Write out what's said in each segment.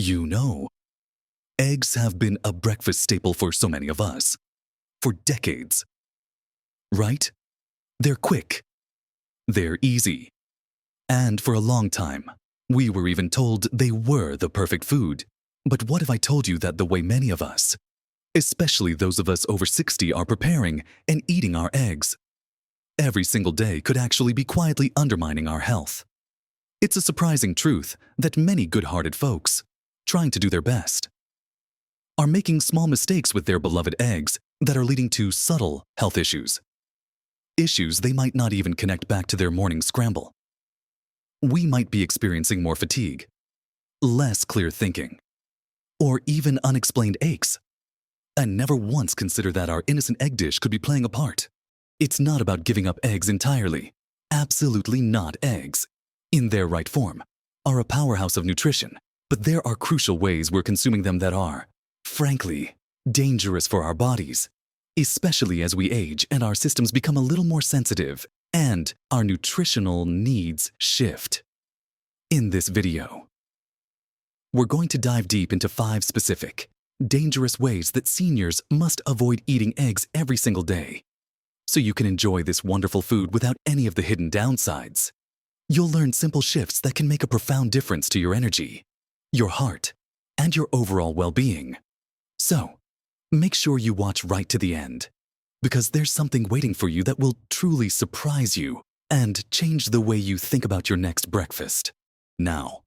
You know, eggs have been a breakfast staple for so many of us. For decades. Right? They're quick. They're easy. And for a long time, we were even told they were the perfect food. But what if I told you that the way many of us, especially those of us over 60, are preparing and eating our eggs every single day could actually be quietly undermining our health? It's a surprising truth that many good-hearted folks, trying to do their best, are making small mistakes with their beloved eggs that are leading to subtle health issues. Issues they might not even connect back to their morning scramble. We might be experiencing more fatigue, less clear thinking, or even unexplained aches, and never once consider that our innocent egg dish could be playing a part. It's not about giving up eggs entirely. Absolutely not. Eggs, in their right form, are a powerhouse of nutrition, but there are crucial ways we're consuming them that are, frankly, dangerous for our bodies, especially as we age and our systems become a little more sensitive and our nutritional needs shift. In this video, we're going to dive deep into 5 specific, dangerous ways that seniors must avoid eating eggs every single day, so you can enjoy this wonderful food without any of the hidden downsides. You'll learn simple shifts that can make a profound difference to your energy, your heart, and your overall well-being. So, make sure you watch right to the end, because there's something waiting for you that will truly surprise you and change the way you think about your next breakfast. Now,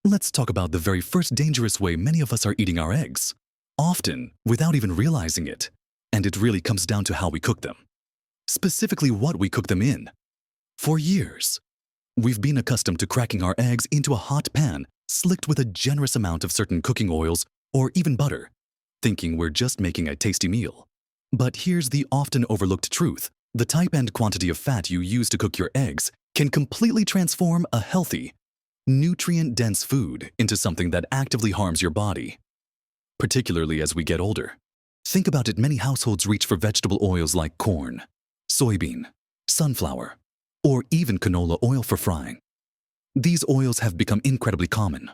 let's talk about the very first dangerous way many of us are eating our eggs, often without even realizing it, and it really comes down to how we cook them. Specifically what we cook them in. For years, we've been accustomed to cracking our eggs into a hot pan slicked with a generous amount of certain cooking oils or even butter, thinking we're just making a tasty meal. But here's the often overlooked truth. The type and quantity of fat you use to cook your eggs can completely transform a healthy, nutrient-dense food into something that actively harms your body, particularly as we get older. Think about it, many households reach for vegetable oils like corn, soybean, sunflower, or even canola oil for frying. These oils have become incredibly common,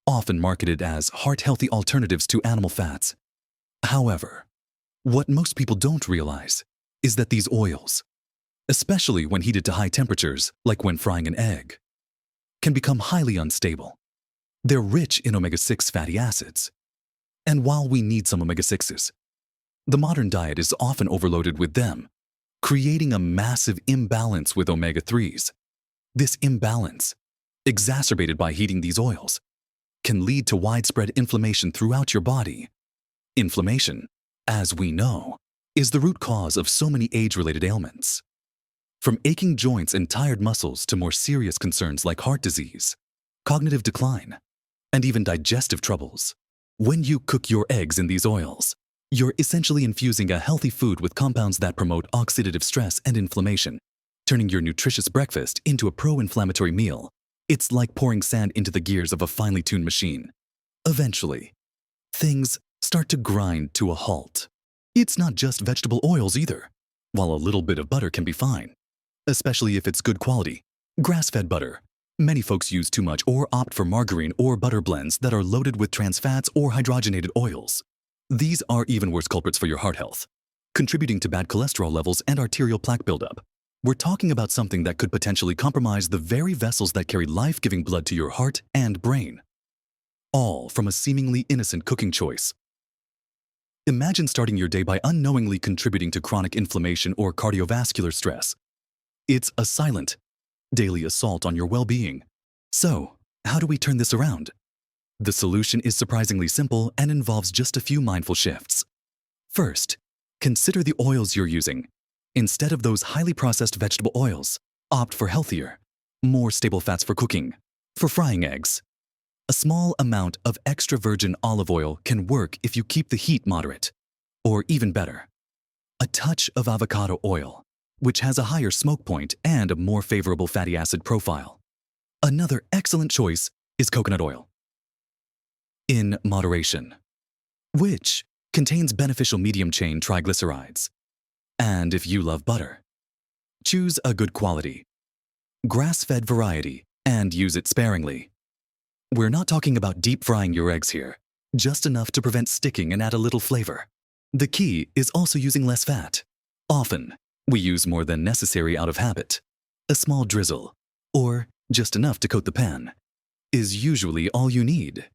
often marketed as heart-healthy alternatives to animal fats. However, what most people don't realize is that these oils, especially when heated to high temperatures, like when frying an egg, can become highly unstable. They're rich in omega-6 fatty acids. And while we need some omega-6s, the modern diet is often overloaded with them, creating a massive imbalance with omega-3s. This imbalance, exacerbated by heating these oils, can lead to widespread inflammation throughout your body. Inflammation, as we know, is the root cause of so many age-related ailments. From aching joints and tired muscles to more serious concerns like heart disease, cognitive decline, and even digestive troubles. When you cook your eggs in these oils, you're essentially infusing a healthy food with compounds that promote oxidative stress and inflammation, turning your nutritious breakfast into a pro-inflammatory meal. It's like pouring sand into the gears of a finely tuned machine. Eventually, things start to grind to a halt. It's not just vegetable oils either. While a little bit of butter can be fine, especially if it's good quality, grass-fed butter, many folks use too much or opt for margarine or butter blends that are loaded with trans fats or hydrogenated oils. These are even worse culprits for your heart health, contributing to bad cholesterol levels and arterial plaque buildup. We're talking about something that could potentially compromise the very vessels that carry life-giving blood to your heart and brain. All from a seemingly innocent cooking choice. Imagine starting your day by unknowingly contributing to chronic inflammation or cardiovascular stress. It's a silent, daily assault on your well-being. So, how do we turn this around? The solution is surprisingly simple and involves just a few mindful shifts. First, consider the oils you're using. Instead of those highly processed vegetable oils, opt for healthier, more stable fats for cooking. For frying eggs, a small amount of extra virgin olive oil can work if you keep the heat moderate. Or even better, a touch of avocado oil, which has a higher smoke point and a more favorable fatty acid profile. Another excellent choice is coconut oil, in moderation, which contains beneficial medium-chain triglycerides. And if you love butter, choose a good quality, grass-fed variety and use it sparingly. We're not talking about deep frying your eggs here, just enough to prevent sticking and add a little flavor. The key is also using less fat. Often, we use more than necessary out of habit. A small drizzle, or just enough to coat the pan, is usually all you need.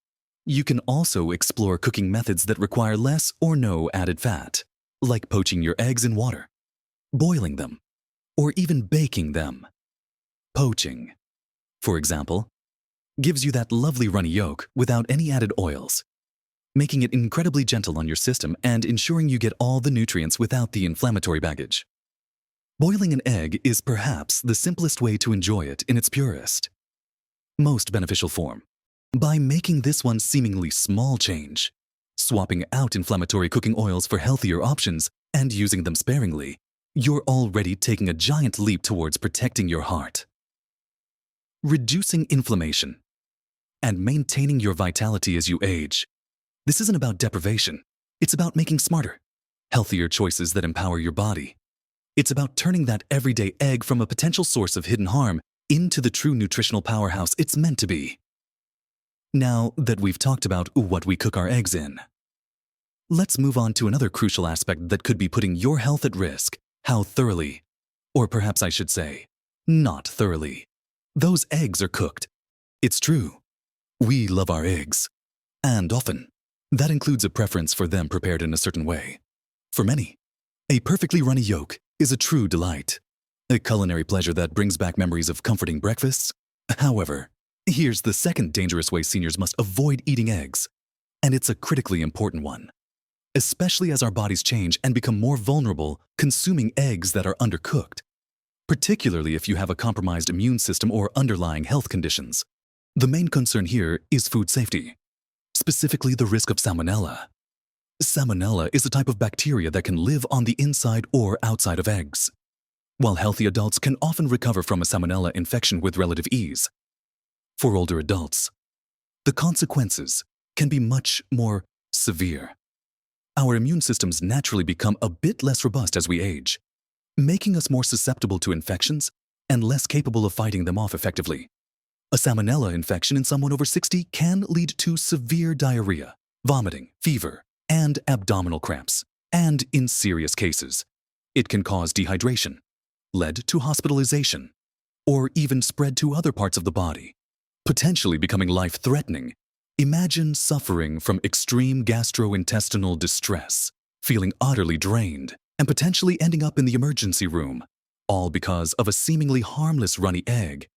You can also explore cooking methods that require less or no added fat, like poaching your eggs in water, boiling them, or even baking them. Poaching, for example, gives you that lovely runny yolk without any added oils, making it incredibly gentle on your system and ensuring you get all the nutrients without the inflammatory baggage. Boiling an egg is perhaps the simplest way to enjoy it in its purest, most beneficial form. By making this one seemingly small change, swapping out inflammatory cooking oils for healthier options and using them sparingly, you're already taking a giant leap towards protecting your heart. Reducing inflammation and maintaining your vitality as you age. This isn't about deprivation. It's about making smarter, healthier choices that empower your body. It's about turning that everyday egg from a potential source of hidden harm into the true nutritional powerhouse it's meant to be. Now that we've talked about what we cook our eggs in, let's move on to another crucial aspect that could be putting your health at risk: how thoroughly, or perhaps I should say, not thoroughly, those eggs are cooked. It's true. We love our eggs, and often, that includes a preference for them prepared in a certain way. For many, a perfectly runny yolk is a true delight, a culinary pleasure that brings back memories of comforting breakfasts. However, here's the second dangerous way seniors must avoid eating eggs, and it's a critically important one, especially as our bodies change and become more vulnerable consuming eggs that are undercooked, particularly if you have a compromised immune system or underlying health conditions. The main concern here is food safety, specifically the risk of salmonella. Salmonella is a type of bacteria that can live on the inside or outside of eggs. While healthy adults can often recover from a salmonella infection with relative ease, for older adults, the consequences can be much more severe. Our immune systems naturally become a bit less robust as we age, making us more susceptible to infections and less capable of fighting them off effectively. A salmonella infection in someone over 60 can lead to severe diarrhea, vomiting, fever, and abdominal cramps. And in serious cases, it can cause dehydration, lead to hospitalization, or even spread to other parts of the body, potentially becoming life-threatening. Imagine suffering from extreme gastrointestinal distress, feeling utterly drained, and potentially ending up in the emergency room, all because of a seemingly harmless runny egg.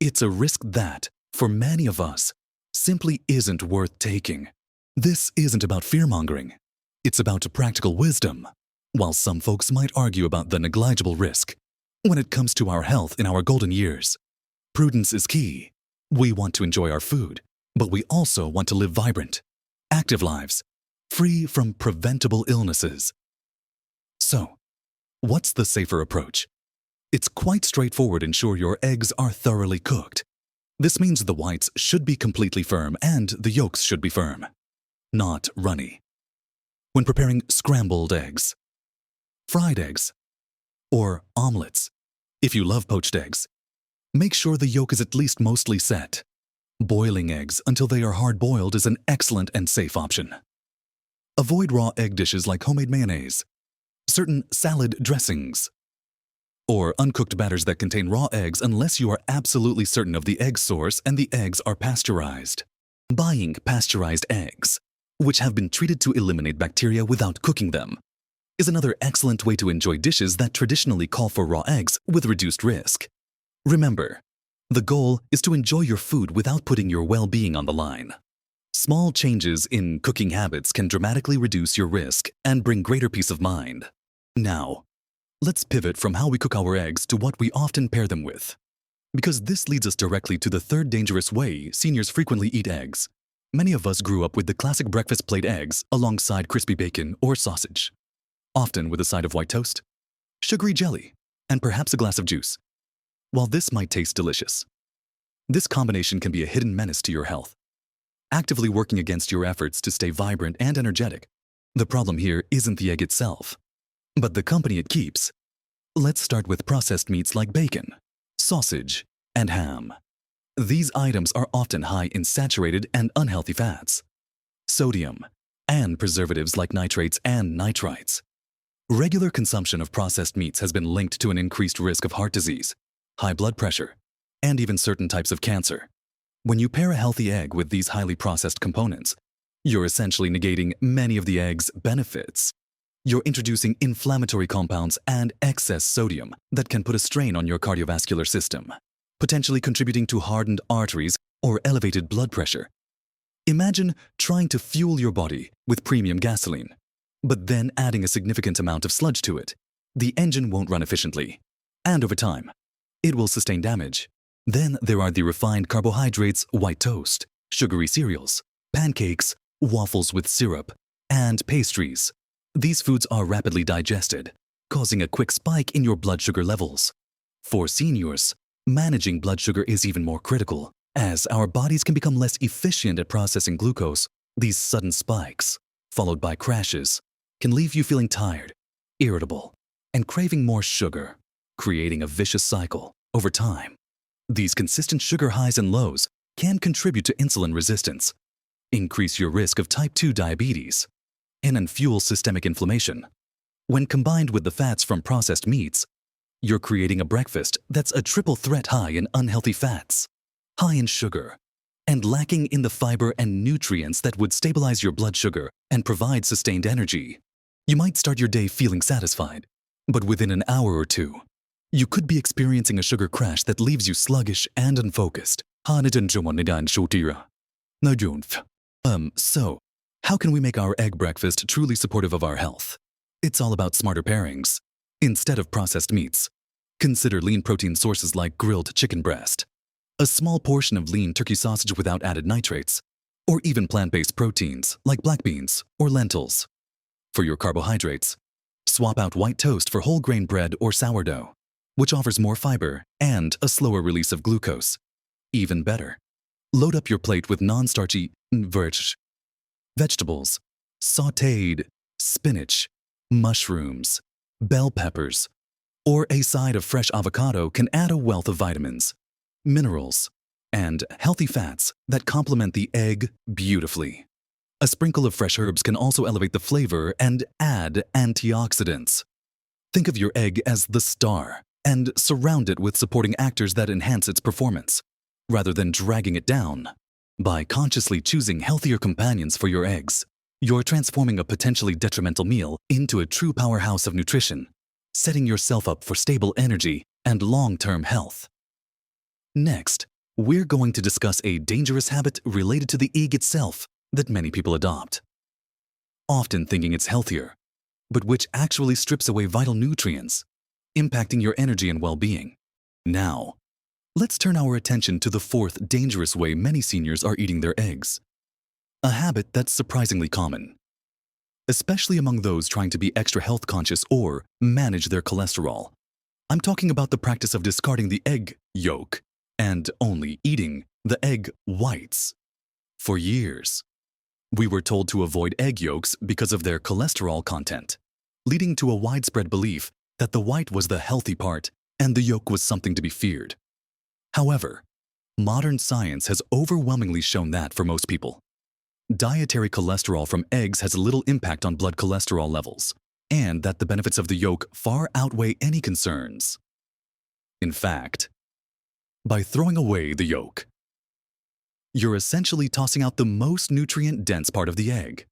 It's a risk that, for many of us, simply isn't worth taking. This isn't about fear-mongering. It's about practical wisdom. While some folks might argue about the negligible risk, when it comes to our health in our golden years, prudence is key. We want to enjoy our food, but we also want to live vibrant, active lives, free from preventable illnesses. So, what's the safer approach? It's quite straightforward. Ensure your eggs are thoroughly cooked. This means the whites should be completely firm and the yolks should be firm, not runny. When preparing scrambled eggs, fried eggs, or omelets, if you love poached eggs, make sure the yolk is at least mostly set. Boiling eggs until they are hard-boiled is an excellent and safe option. Avoid raw egg dishes like homemade mayonnaise, certain salad dressings, or uncooked batters that contain raw eggs unless you are absolutely certain of the egg source and the eggs are pasteurized. Buying pasteurized eggs, which have been treated to eliminate bacteria without cooking them, is another excellent way to enjoy dishes that traditionally call for raw eggs with reduced risk. Remember, the goal is to enjoy your food without putting your well-being on the line. Small changes in cooking habits can dramatically reduce your risk and bring greater peace of mind. Now, let's pivot from how we cook our eggs to what we often pair them with, because this leads us directly to the third dangerous way seniors frequently eat eggs. Many of us grew up with the classic breakfast plate eggs alongside crispy bacon or sausage, often with a side of white toast, sugary jelly, and perhaps a glass of juice. While this might taste delicious, this combination can be a hidden menace to your health, actively working against your efforts to stay vibrant and energetic. The problem here isn't the egg itself, but the company it keeps. Let's start with processed meats like bacon, sausage, and ham. These items are often high in saturated and unhealthy fats, sodium, and preservatives like nitrates and nitrites. Regular consumption of processed meats has been linked to an increased risk of heart disease, high blood pressure, and even certain types of cancer. When you pair a healthy egg with these highly processed components, you're essentially negating many of the egg's benefits. You're introducing inflammatory compounds and excess sodium that can put a strain on your cardiovascular system, potentially contributing to hardened arteries or elevated blood pressure. Imagine trying to fuel your body with premium gasoline, but then adding a significant amount of sludge to it. The engine won't run efficiently, and over time, it will sustain damage. Then there are the refined carbohydrates, white toast, sugary cereals, pancakes, waffles with syrup, and pastries. These foods are rapidly digested, causing a quick spike in your blood sugar levels. For seniors, managing blood sugar is even more critical, as our bodies can become less efficient at processing glucose. These sudden spikes, followed by crashes, can leave you feeling tired, irritable, and craving more sugar, creating a vicious cycle over time. These consistent sugar highs and lows can contribute to insulin resistance, increase your risk of type 2 diabetes, and fuel systemic inflammation. When combined with the fats from processed meats, you're creating a breakfast that's a triple threat high in unhealthy fats, high in sugar, and lacking in the fiber and nutrients that would stabilize your blood sugar and provide sustained energy. You might start your day feeling satisfied, but within an hour or two, you could be experiencing a sugar crash that leaves you sluggish and unfocused. So, how can we make our egg breakfast truly supportive of our health? It's all about smarter pairings. Instead of processed meats, consider lean protein sources like grilled chicken breast, a small portion of lean turkey sausage without added nitrates, or even plant-based proteins like black beans or lentils. For your carbohydrates, swap out white toast for whole grain bread or sourdough, which offers more fiber and a slower release of glucose. Even better, load up your plate with non-starchy vegetables, sautéed spinach, mushrooms, bell peppers, or a side of fresh avocado can add a wealth of vitamins, minerals, and healthy fats that complement the egg beautifully. A sprinkle of fresh herbs can also elevate the flavor and add antioxidants. Think of your egg as the star and surround it with supporting actors that enhance its performance, rather than dragging it down. By consciously choosing healthier companions for your eggs, you're transforming a potentially detrimental meal into a true powerhouse of nutrition, setting yourself up for stable energy and long-term health. Next, we're going to discuss a dangerous habit related to the egg itself that many people adopt, often thinking it's healthier, but which actually strips away vital nutrients, impacting your energy and well-being. Now, let's turn our attention to the fourth dangerous way many seniors are eating their eggs. A habit that's surprisingly common, especially among those trying to be extra health conscious or manage their cholesterol. I'm talking about the practice of discarding the egg yolk and only eating the egg whites. For years, we were told to avoid egg yolks because of their cholesterol content, leading to a widespread belief that the white was the healthy part and the yolk was something to be feared. However, modern science has overwhelmingly shown that for most people, dietary cholesterol from eggs has little impact on blood cholesterol levels, and that the benefits of the yolk far outweigh any concerns. In fact, by throwing away the yolk, you're essentially tossing out the most nutrient-dense part of the egg,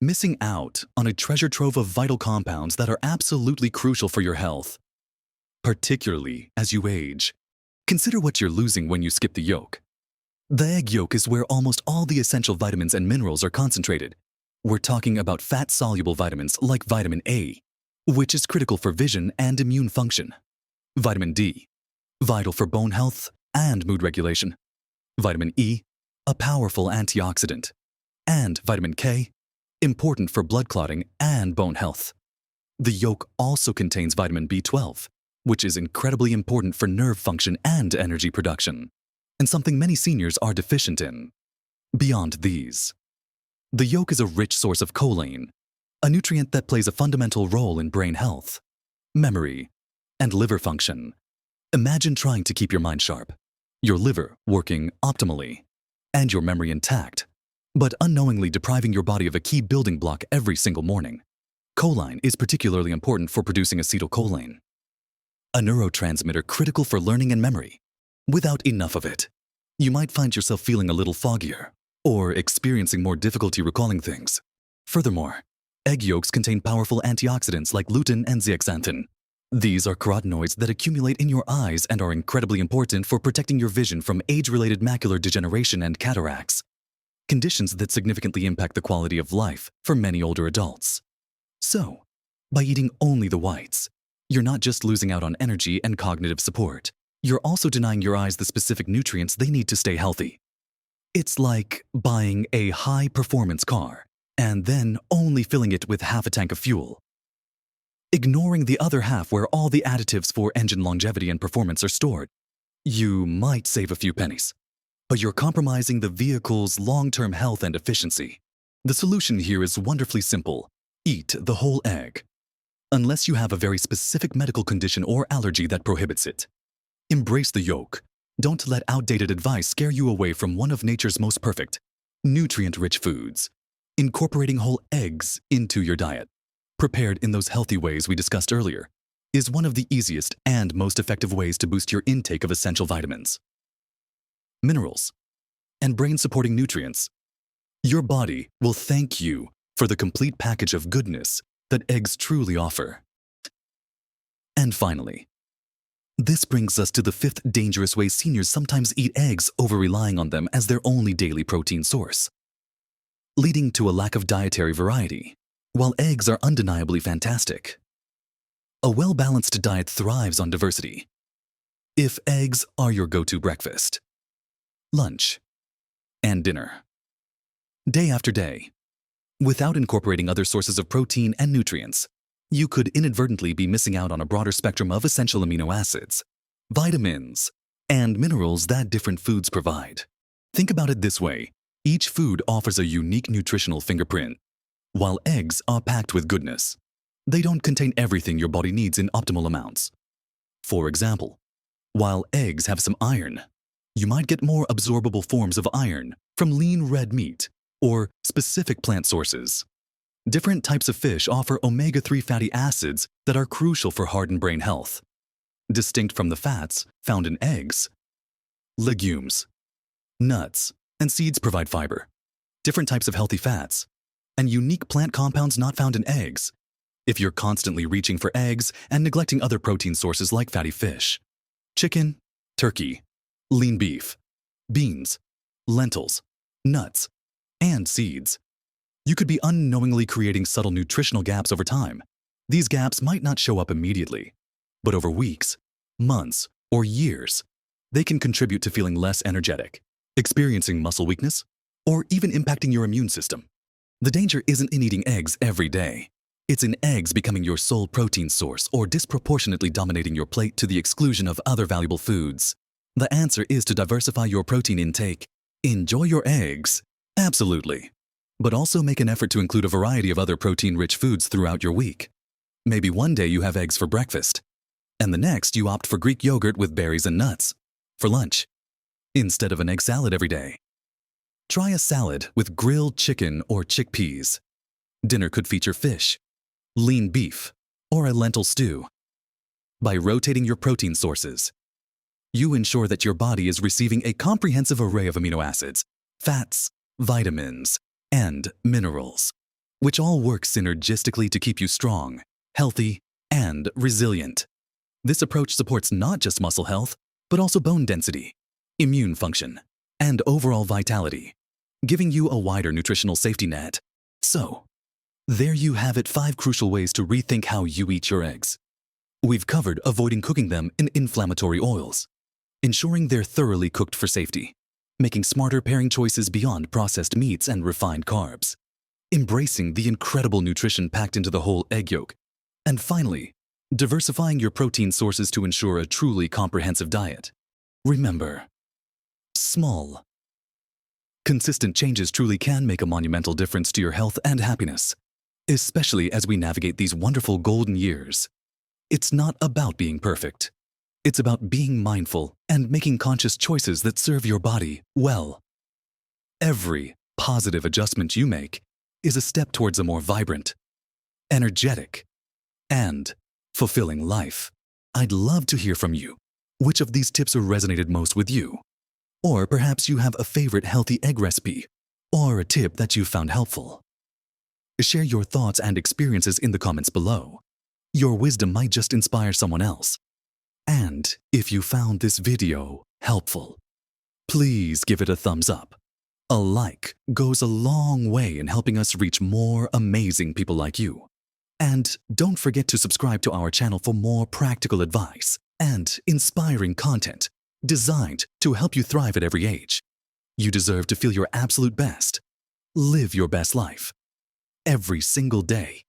missing out on a treasure trove of vital compounds that are absolutely crucial for your health, particularly as you age. Consider what you're losing when you skip the yolk. The egg yolk is where almost all the essential vitamins and minerals are concentrated. We're talking about fat-soluble vitamins like vitamin A, which is critical for vision and immune function. Vitamin D, vital for bone health and mood regulation. Vitamin E, a powerful antioxidant. And vitamin K, important for blood clotting and bone health. The yolk also contains vitamin B12, which is incredibly important for nerve function and energy production, and something many seniors are deficient in. Beyond these, the yolk is a rich source of choline, a nutrient that plays a fundamental role in brain health, memory, and liver function. Imagine trying to keep your mind sharp, your liver working optimally, and your memory intact, but unknowingly depriving your body of a key building block every single morning. Choline is particularly important for producing acetylcholine, a neurotransmitter critical for learning and memory. Without enough of it, you might find yourself feeling a little foggier or experiencing more difficulty recalling things. Furthermore, egg yolks contain powerful antioxidants like lutein and zeaxanthin. These are carotenoids that accumulate in your eyes and are incredibly important for protecting your vision from age-related macular degeneration and cataracts, conditions that significantly impact the quality of life for many older adults. So, by eating only the whites, you're not just losing out on energy and cognitive support, you're also denying your eyes the specific nutrients they need to stay healthy. It's like buying a high-performance car and then only filling it with half a tank of fuel, ignoring the other half where all the additives for engine longevity and performance are stored. You might save a few pennies, but you're compromising the vehicle's long-term health and efficiency. The solution here is wonderfully simple. Eat the whole egg, unless you have a very specific medical condition or allergy that prohibits it. Embrace the yolk. Don't let outdated advice scare you away from one of nature's most perfect, nutrient-rich foods. Incorporating whole eggs into your diet, prepared in those healthy ways we discussed earlier, is one of the easiest and most effective ways to boost your intake of essential vitamins, minerals, and brain-supporting nutrients. Your body will thank you for the complete package of goodness that eggs truly offer. And finally, this brings us to the fifth dangerous way seniors sometimes eat eggs, over-relying on them as their only daily protein source, leading to a lack of dietary variety. While eggs are undeniably fantastic, a well-balanced diet thrives on diversity. If eggs are your go-to breakfast, lunch, and dinner, day after day, without incorporating other sources of protein and nutrients, you could inadvertently be missing out on a broader spectrum of essential amino acids, vitamins, and minerals that different foods provide. Think about it this way. Each food offers a unique nutritional fingerprint. While eggs are packed with goodness, they don't contain everything your body needs in optimal amounts. For example, while eggs have some iron, you might get more absorbable forms of iron from lean red meat or specific plant sources. Different types of fish offer omega-3 fatty acids that are crucial for heart and brain health, distinct from the fats found in eggs. Legumes, nuts, and seeds provide fiber, different types of healthy fats, and unique plant compounds not found in eggs. If you're constantly reaching for eggs and neglecting other protein sources like fatty fish, chicken, turkey, lean beef, beans, lentils, nuts, and seeds, you could be unknowingly creating subtle nutritional gaps over time. These gaps might not show up immediately, but over weeks, months, or years, they can contribute to feeling less energetic, experiencing muscle weakness, or even impacting your immune system. The danger isn't in eating eggs every day. It's in eggs becoming your sole protein source or disproportionately dominating your plate to the exclusion of other valuable foods. The answer is to diversify your protein intake. Enjoy your eggs, absolutely, but also make an effort to include a variety of other protein-rich foods throughout your week. Maybe one day you have eggs for breakfast, and the next you opt for Greek yogurt with berries and nuts for lunch, instead of an egg salad every day. Try a salad with grilled chicken or chickpeas. Dinner could feature fish, lean beef, or a lentil stew. By rotating your protein sources, you ensure that your body is receiving a comprehensive array of amino acids, fats, vitamins, and minerals, which all work synergistically to keep you strong, healthy, and resilient. This approach supports not just muscle health, but also bone density, immune function, and overall vitality, giving you a wider nutritional safety net. So, there you have it, 5 crucial ways to rethink how you eat your eggs. We've covered avoiding cooking them in inflammatory oils, ensuring they're thoroughly cooked for safety, making smarter pairing choices beyond processed meats and refined carbs, embracing the incredible nutrition packed into the whole egg yolk, and finally, diversifying your protein sources to ensure a truly comprehensive diet. Remember, small, consistent changes truly can make a monumental difference to your health and happiness, especially as we navigate these wonderful golden years. It's not about being perfect. It's about being mindful and making conscious choices that serve your body well. Every positive adjustment you make is a step towards a more vibrant, energetic, and fulfilling life. I'd love to hear from you. Which of these tips resonated most with you? Or perhaps you have a favorite healthy egg recipe or a tip that you found helpful. Share your thoughts and experiences in the comments below. Your wisdom might just inspire someone else. And if you found this video helpful, please give it a thumbs up. A like goes a long way in helping us reach more amazing people like you. And don't forget to subscribe to our channel for more practical advice and inspiring content designed to help you thrive at every age. You deserve to feel your absolute best. Live your best life every single day.